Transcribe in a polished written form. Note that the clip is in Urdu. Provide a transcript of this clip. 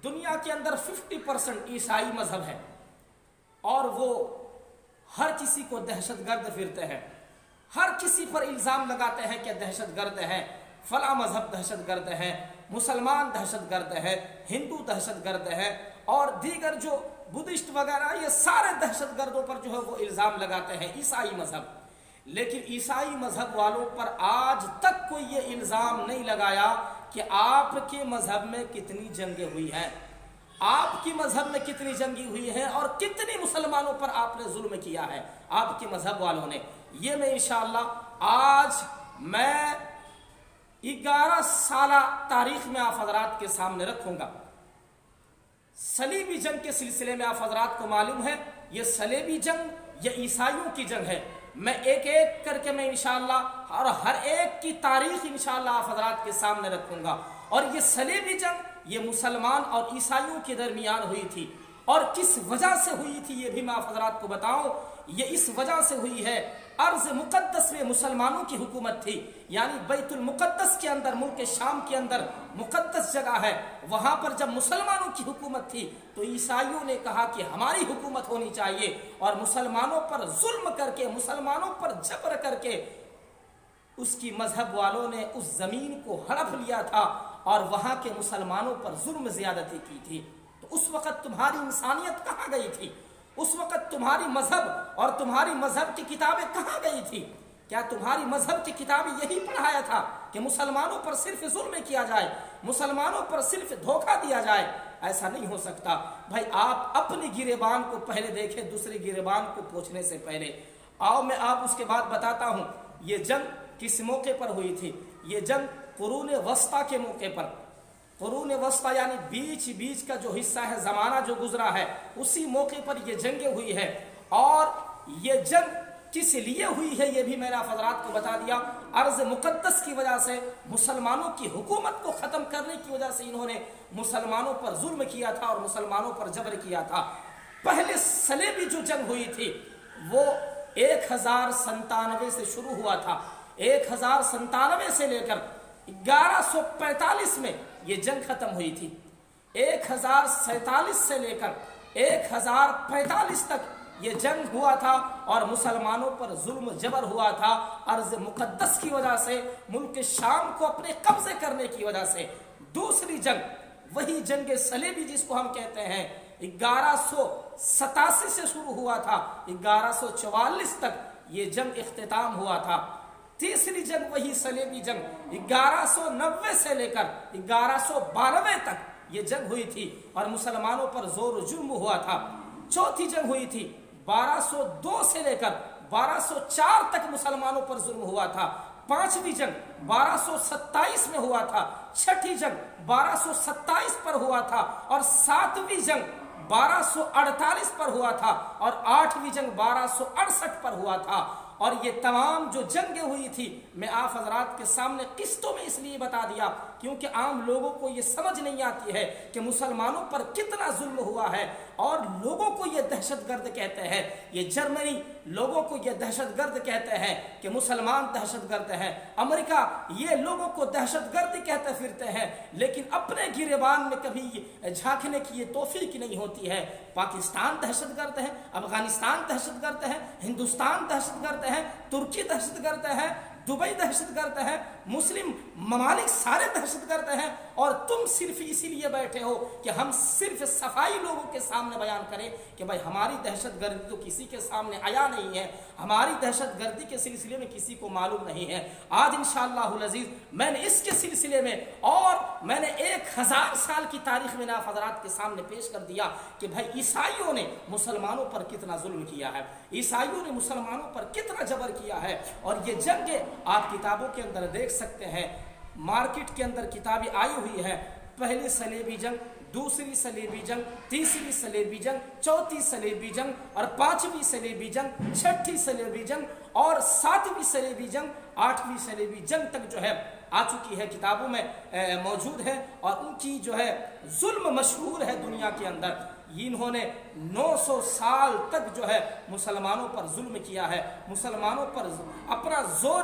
دنیا کے اندر 50% عیسائی مذہب ہے اور وہ ہر کسی کو دہشت گرد پھرتے ہیں، ہر کسی پر الزام لگاتے ہیں کہ دہشت گرد ہے، فلاں مذہب دہشت گرد ہے، مسلمان دہشت گرد ہے، ہندو دہشت گرد ہے، اور دیگر جو بدھسٹ وغیرہ یہ سارے دہشت گردوں پر جو ہے وہ الزام لگاتے ہیں عیسائی مذہب۔ لیکن عیسائی مذہب والوں پر آج تک کوئی یہ الزام نہیں لگایا کہ آپ کے مذہب میں کتنی جنگیں ہوئی ہیں، آپ کی مذہب میں کتنی جنگیں ہوئی ہیں اور کتنی مسلمانوں پر آپ نے ظلم کیا ہے آپ کے مذہب والوں نے۔ یہ میں انشاءاللہ آج میں 11 سالہ تاریخ میں آپ حضرات کے سامنے رکھوں گا۔ صلیبی جنگ کے سلسلے میں آپ حضرات کو معلوم ہے یہ صلیبی جنگ یہ عیسائیوں کی جنگ ہے۔ میں ایک ایک کر کے میں انشاءاللہ اور ہر ایک کی تاریخ انشاءاللہ آپ حضرات کے سامنے رکھوں گا۔ اور یہ صلیبی جنگ یہ مسلمان اور عیسائیوں کے درمیان ہوئی تھی، اور کس وجہ سے ہوئی تھی یہ بھی میں آپ حضرات کو بتاؤں۔ یہ اس وجہ سے ہوئی ہے، ارض مقدس میں مسلمانوں کی حکومت تھی، یعنی بیت المقدس کے اندر، ملک شام کے اندر مقدس جگہ ہے، وہاں پر جب مسلمانوں کی حکومت تھی تو عیسائیوں نے کہا کہ ہماری حکومت ہونی چاہیے، اور مسلمانوں پر ظلم کر کے، مسلمانوں پر جبر کر کے اس کی مذہب والوں نے اس زمین کو ہڑپ لیا تھا اور وہاں کے مسلمانوں پر ظلم زیادتی کی تھی۔ تو اس وقت تمہاری انسانیت کہاں گئی تھی؟ اس وقت تمہاری مذہب اور تمہاری مذہب کی کتابیں کہاں گئی تھی؟ کیا تمہاری مذہب کی کتابیں یہی پڑھایا تھا کہ مسلمانوں پر صرف ظلم کیا جائے، مسلمانوں پر صرف دھوکہ دیا جائے؟ ایسا نہیں ہو سکتا بھائی۔ آپ اپنی گریبان کو پہلے دیکھیں دوسری گریبان کو پوچھنے سے پہلے۔ آؤ میں آپ اس کے بعد بتاتا ہوں یہ جنگ کس موقع پر ہوئی تھی۔ یہ جنگ قرون وسطیٰ کے موقع پر، قرون وسطیٰ یعنی بیچ کا جو حصہ ہے، زمانہ جو گزرا ہے، اسی موقع پر یہ جنگیں ہوئی ہے۔ اور یہ جنگ کس لیے ہوئی ہے یہ بھی میں نے آپ حضرات کو بتا دیا۔ ارض مقدس کی وجہ سے، مسلمانوں کی حکومت کو ختم کرنے کی وجہ سے انہوں نے مسلمانوں پر ظلم کیا تھا اور مسلمانوں پر جبر کیا تھا۔ پہلے صلیبی جو جنگ ہوئی تھی وہ 1097 سے شروع ہوا تھا۔ 1097 سے لے کر 1145 میں یہ جنگ ختم ہوئی تھی۔ 1047 سے لے کر 1045 تک یہ جنگ ہوا تھا اور مسلمانوں پر ظلم جبر ہوا تھا، ارض مقدس کی وجہ سے، ملک شام کو اپنے قبضے کرنے کی وجہ سے۔ دوسری جنگ وہی جنگ صلیبی جس کو ہم کہتے ہیں 1187 سے شروع ہوا تھا، 1144 تک یہ جنگ اختتام ہوا تھا۔ تیسری جنگ وہی صلیبی جنگ 1190 سے لے کر 1192 تک یہ جنگ ہوئی تھی اور مسلمانوں پر زور و جرم ہوا تھا۔ چوتھی جنگ ہوئی تھی 1202 سے لے کر 1204 تک مسلمانوں پر ظلم ہوا تھا۔ پانچویں جنگ 1227 میں ہوا تھا، چھٹی جنگ 1227 پر ہوا تھا، اور ساتویں جنگ 1248 پر ہوا تھا، اور آٹھویں جنگ 1268 پر ہوا تھا۔ اور یہ تمام جو جنگیں ہوئی تھی میں آپ حضرات کے سامنے قسطوں میں اس لیے بتا دیا کیونکہ عام لوگوں کو یہ سمجھ نہیں آتی ہے کہ مسلمانوں پر کتنا ظلم ہوا ہے، اور لوگوں کو یہ دہشت گرد کہتے ہیں۔ یہ جرمنی لوگوں کو یہ دہشت گرد کہتے ہیں کہ مسلمان دہشت گرد ہیں، امریکہ یہ لوگوں کو دہشت گرد کہتے پھرتے ہیں، لیکن اپنے گریبان میں کبھی جھانکنے کی یہ توفیق نہیں ہوتی ہے۔ پاکستان دہشت گرد ہے، افغانستان دہشت گرد ہے، ہندوستان دہشت گرد ہے، ترکی دہشت گرد ہے، دبئی دہشت گرد ہے، مسلم ممالک سارے دہشت گرد ہیں، اور تم صرف اسی لیے بیٹھے ہو کہ ہم صرف صفائی لوگوں کے سامنے بیان کریں کہ بھائی ہماری دہشت گردی تو کسی کے سامنے آیا نہیں ہے، ہماری دہشت گردی کے سلسلے میں کسی کو معلوم نہیں ہے۔ آج انشاءاللہ العزیز میں نے اس کے سلسلے میں، اور میں نے 1000 سال کی تاریخ میں آپ حضرات کے سامنے پیش کر دیا کہ بھائی عیسائیوں نے مسلمانوں پر کتنا ظلم کیا ہے، عیسائیوں نے مسلمانوں پر کتنا جبر کیا ہے۔ اور یہ جنگیں آپ کتابوں کے اندر دیکھ سکتے ہیں، مارکیٹ کے اندر کتابیں آئی ہوئی ہے۔ پہلی صلیبی جنگ، دوسری صلیبی جنگ، تیسری صلیبی جنگ، چوتھی صلیبی جنگ، اور پانچویں صلیبی جنگ، چھٹی صلیبی جنگ، اور ساتویں صلیبی جنگ، آٹھویں صلیبی جنگ تک جو ہے آ چکی ہے، کتابوں میں موجود ہے، اور ان کی جو ہے ظلم مشہور ہے دنیا کے اندر۔ انہوں نے 900 سال تک جو ہے مسلمانوں پر ظلم کیا ہے، مسلمانوں پر اپنا زور